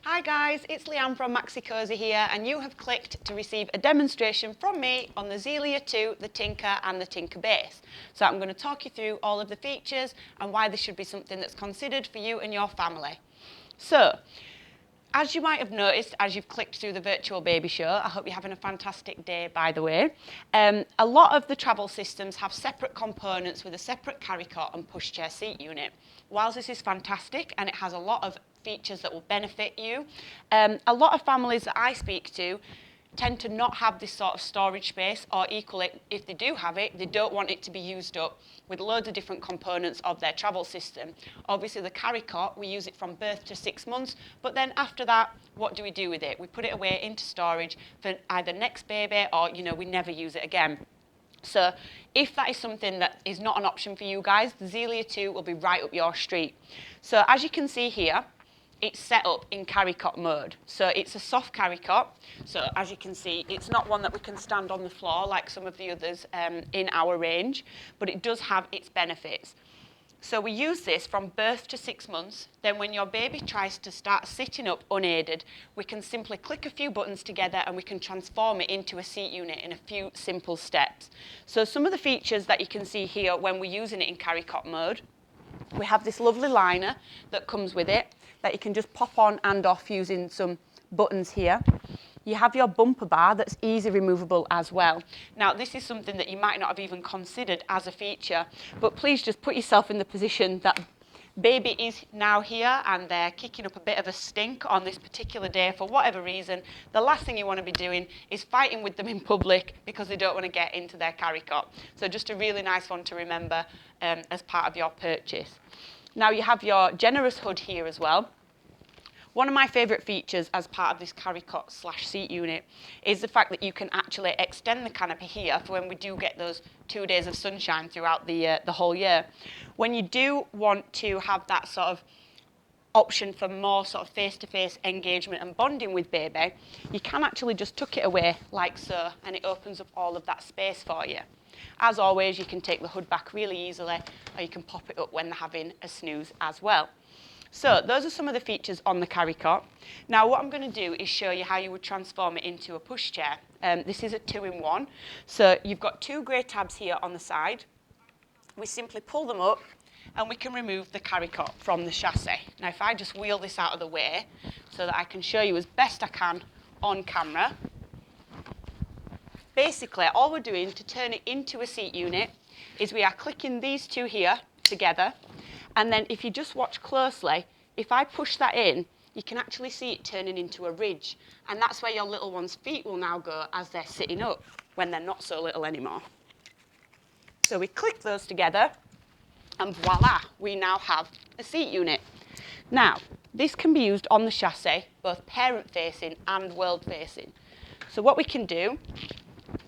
Hi guys, it's Leanne from Maxi-Cosi here, and you have clicked to receive a demonstration from me on the Zelia2, the Tinker and the Tinker Base. So I'm going to talk you through all of the features and why this should be something that's considered for you and your family. So, as you might have noticed as you've clicked through the virtual baby show, I hope you're having a fantastic day by the way, a lot of the travel systems have separate components with a separate carry cot and pushchair seat unit. Whilst this is fantastic and it has a lot of features that will benefit you, a lot of families that I speak to tend to not have this sort of storage space, or equally, if they do have it, they don't want it to be used up with loads of different components of their travel system. Obviously the carry cot, we use it from birth to 6 months, but then after that, what do we do with it? We put it away into storage for either next baby or, we never use it again. So if that is something that is not an option for you guys, the Zelia2 will be right up your street. So as you can see here, it's set up in carry cot mode. So it's a soft carry cot. So as you can see, it's not one that we can stand on the floor like some of the others in our range, but it does have its benefits. So we use this from birth to 6 months. Then when your baby tries to start sitting up unaided, we can simply click a few buttons together and we can transform it into a seat unit in a few simple steps. So some of the features that you can see here when we're using it in carry cot mode, we have this lovely liner that comes with it that you can just pop on and off using some buttons here. You have your bumper bar that's easy removable as well. Now this is something that you might not have even considered as a feature, but please just put yourself in the position that baby is now here and they're kicking up a bit of a stink on this particular day for whatever reason. The last thing you want to be doing is fighting with them in public because they don't want to get into their carry cot. So just a really nice one to remember as part of your purchase. Now you have your generous hood here as well. One of my favourite features as part of this carry cot / seat unit is the fact that you can actually extend the canopy here for when we do get those 2 days of sunshine throughout the whole year. When you do want to have that sort of option for more sort of face-to-face engagement and bonding with baby, you can actually just tuck it away like so, and it opens up all of that space for you. As always, you can take the hood back really easily, or you can pop it up when they're having a snooze as well. So those are some of the features on the carry cot. Now what I'm going to do is show you how you would transform it into a pushchair. This is a 2-in-1. So you've got 2 grey tabs here on the side. We simply pull them up and we can remove the carry cot from the chassis. Now if I just wheel this out of the way so that I can show you as best I can on camera. Basically all we're doing to turn it into a seat unit is we are clicking these 2 here together. And then if you just watch closely, if I push that in, you can actually see it turning into a ridge. And that's where your little one's feet will now go as they're sitting up when they're not so little anymore. So we click those together and voila, we now have a seat unit. Now, this can be used on the chassis, both parent facing and world facing. So what we can do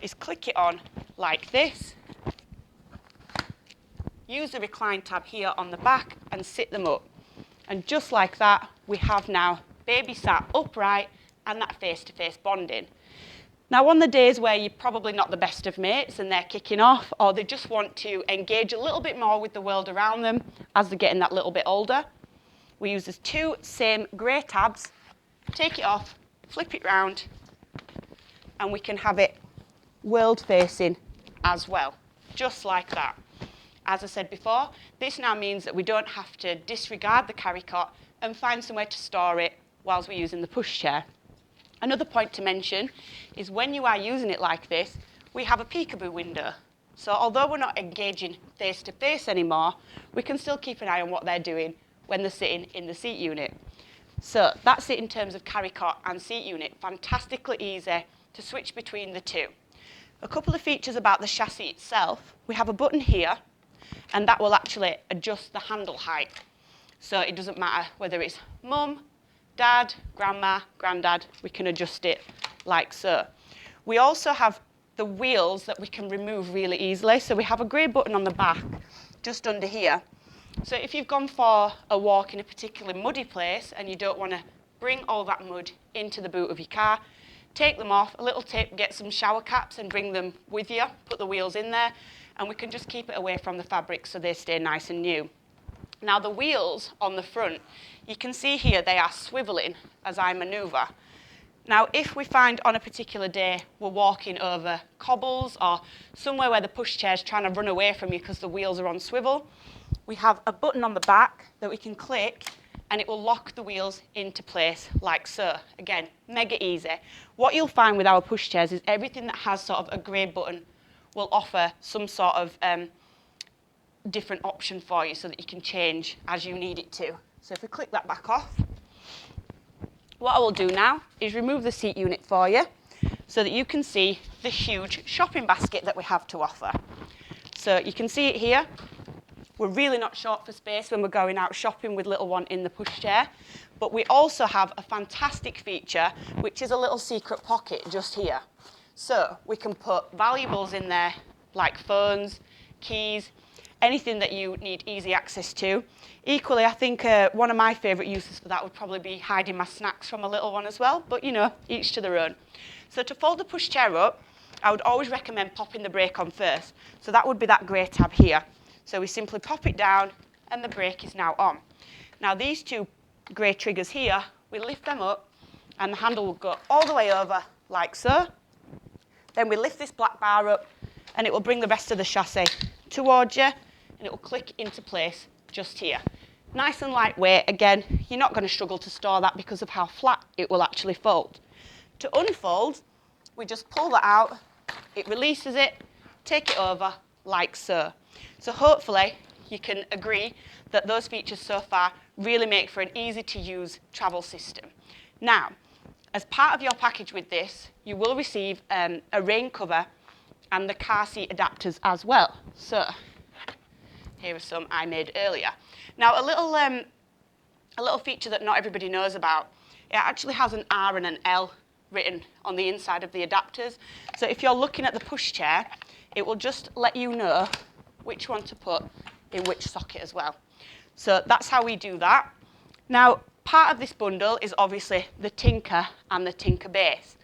is click it on like this. Use the recline tab here on the back and sit them up. And just like that, we have now baby sat upright and that face-to-face bonding. Now on the days where you're probably not the best of mates and they're kicking off, or they just want to engage a little bit more with the world around them as they're getting that little bit older, we use these 2 same grey tabs, take it off, flip it round, and we can have it world-facing as well, just like that. As I said before, this now means that we don't have to disregard the carry cot and find somewhere to store it whilst we're using the pushchair. Another point to mention is when you are using it like this, we have a peekaboo window. So although we're not engaging face-to-face anymore, we can still keep an eye on what they're doing when they're sitting in the seat unit. So that's it in terms of carry cot and seat unit. Fantastically easy to switch between the 2. A couple of features about the chassis itself. We have a button here, and that will actually adjust the handle height. So it doesn't matter whether it's mum, dad, grandma, granddad, we can adjust it like so. We also have the wheels that we can remove really easily. So we have a grey button on the back, just under here. So if you've gone for a walk in a particularly muddy place and you don't want to bring all that mud into the boot of your car, take them off, a little tip, get some shower caps and bring them with you, put the wheels in there, and we can just keep it away from the fabric so they stay nice and new. Now the wheels on the front, you can see here they are swiveling as I manoeuvre. Now, if we find on a particular day we're walking over cobbles or somewhere where the pushchair is trying to run away from you because the wheels are on swivel, we have a button on the back that we can click and it will lock the wheels into place like so. Again, mega easy. What you'll find with our pushchairs is everything that has sort of a grey button will offer some sort of different option for you so that you can change as you need it to. So if we click that back off, what I will do now is remove the seat unit for you so that you can see the huge shopping basket that we have to offer. So you can see it here. We're really not short for space when we're going out shopping with little one in the pushchair, but we also have a fantastic feature, which is a little secret pocket just here. So we can put valuables in there, like phones, keys, anything that you need easy access to. Equally, I think one of my favourite uses for that would probably be hiding my snacks from a little one as well, but you know, each to their own. So to fold the pushchair up, I would always recommend popping the brake on first. So that would be that grey tab here. So we simply pop it down and the brake is now on. Now these two grey triggers here, we lift them up and the handle will go all the way over like so. Then we lift this black bar up and it will bring the rest of the chassis towards you and it will click into place just here. Nice and lightweight. Again, you're not going to struggle to store that because of how flat it will actually fold. To unfold, we just pull that out, it releases it, take it over like so. So hopefully you can agree that those features so far really make for an easy to use travel system. Now, as part of your package with this, you will receive a rain cover and the car seat adapters as well. So here are some I made earlier. Now a little feature that not everybody knows about, it actually has an R and an L written on the inside of the adapters. So if you're looking at the pushchair, it will just let you know which one to put in which socket as well. So that's how we do that. Now, part of this bundle is obviously the Tinker and the Tinker base.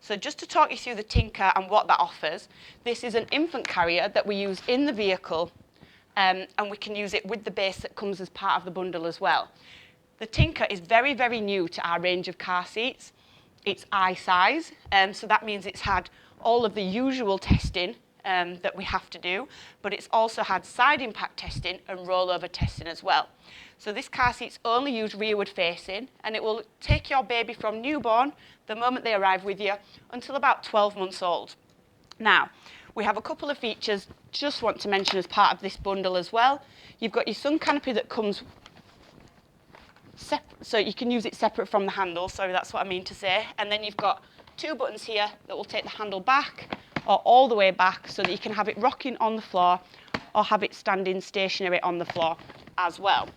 So just to talk you through the Tinker and what that offers, this is an infant carrier that we use in the vehicle and we can use it with the base that comes as part of the bundle as well. The Tinker is very, very new to our range of car seats. It's I size, so that means it's had all of the usual testing that we have to do, but it's also had side impact testing and rollover testing as well. So this car seat's only used rearward facing and it will take your baby from newborn, the moment they arrive with you, until about 12 months old. Now, we have a couple of features just want to mention as part of this bundle as well. You've got your sun canopy that comes separate, so you can use it separate from the handle, sorry, that's what I mean to say. And then you've got two buttons here that will take the handle back or all the way back so that you can have it rocking on the floor or have it standing stationary on the floor as well.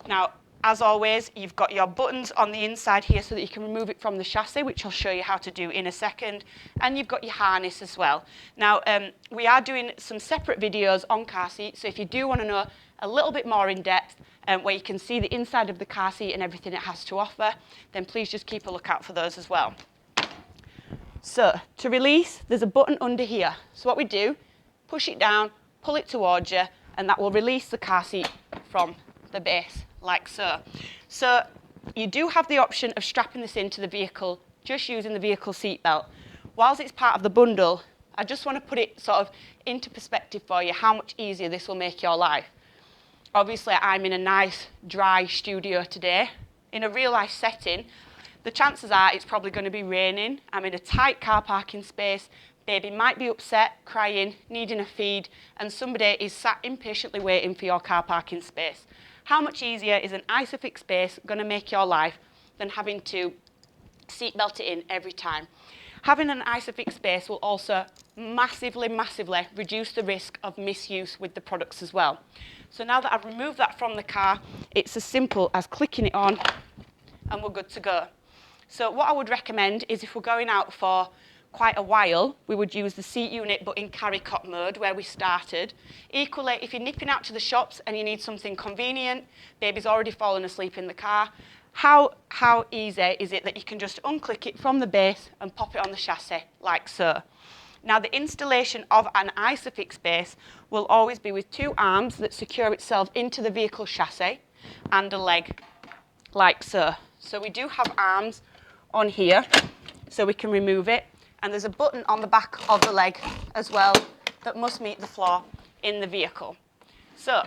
Now, as always, you've got your buttons on the inside here so that you can remove it from the chassis, which I'll show you how to do in a second. And you've got your harness as well. Now, we are doing some separate videos on car seats, so if you do want to know a little bit more in depth, where you can see the inside of the car seat and everything it has to offer, then please just keep a lookout for those as well. So, to release, there's a button under here. So what we do, push it down, pull it towards you, and that will release the car seat from the base, like so. So you do have the option of strapping this into the vehicle, just using the vehicle seat belt. Whilst it's part of the bundle, I just want to put it sort of into perspective for you, how much easier this will make your life. Obviously, I'm in a nice, dry studio today. In a real-life setting, the chances are it's probably going to be raining. I'm in a tight car parking space. Baby might be upset, crying, needing a feed, and somebody is sat impatiently waiting for your car parking space. How much easier is an ISOFIX space going to make your life than having to seatbelt it in every time? Having an ISOFIX space will also massively, massively reduce the risk of misuse with the products as well. So now that I've removed that from the car, it's as simple as clicking it on and we're good to go. So what I would recommend is if we're going out for quite a while, we would use the seat unit but in carry cot mode where we started. Equally, if you're nipping out to the shops and you need something convenient, baby's already fallen asleep in the car, how easy is it that you can just unclick it from the base and pop it on the chassis like so. Now the installation of an ISOFIX base will always be with two arms that secure itself into the vehicle chassis and a leg like so. So we do have arms on here, so we can remove it. And there's a button on the back of the leg as well that must meet the floor in the vehicle. So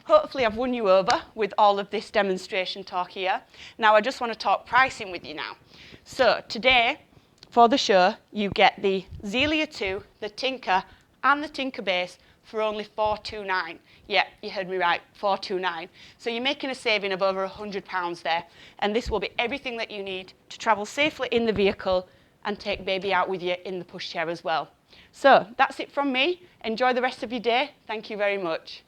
hopefully I've won you over with all of this demonstration talk here. Now I just want to talk pricing with you now. So today, for the show, you get the Zelia 2, the Tinker, and the Tinker Base for only $429. Yeah, you heard me right, $429. So you're making a saving of over £100 there. And this will be everything that you need to travel safely in the vehicle and take baby out with you in the pushchair as well. So that's it from me. Enjoy the rest of your day. Thank you very much.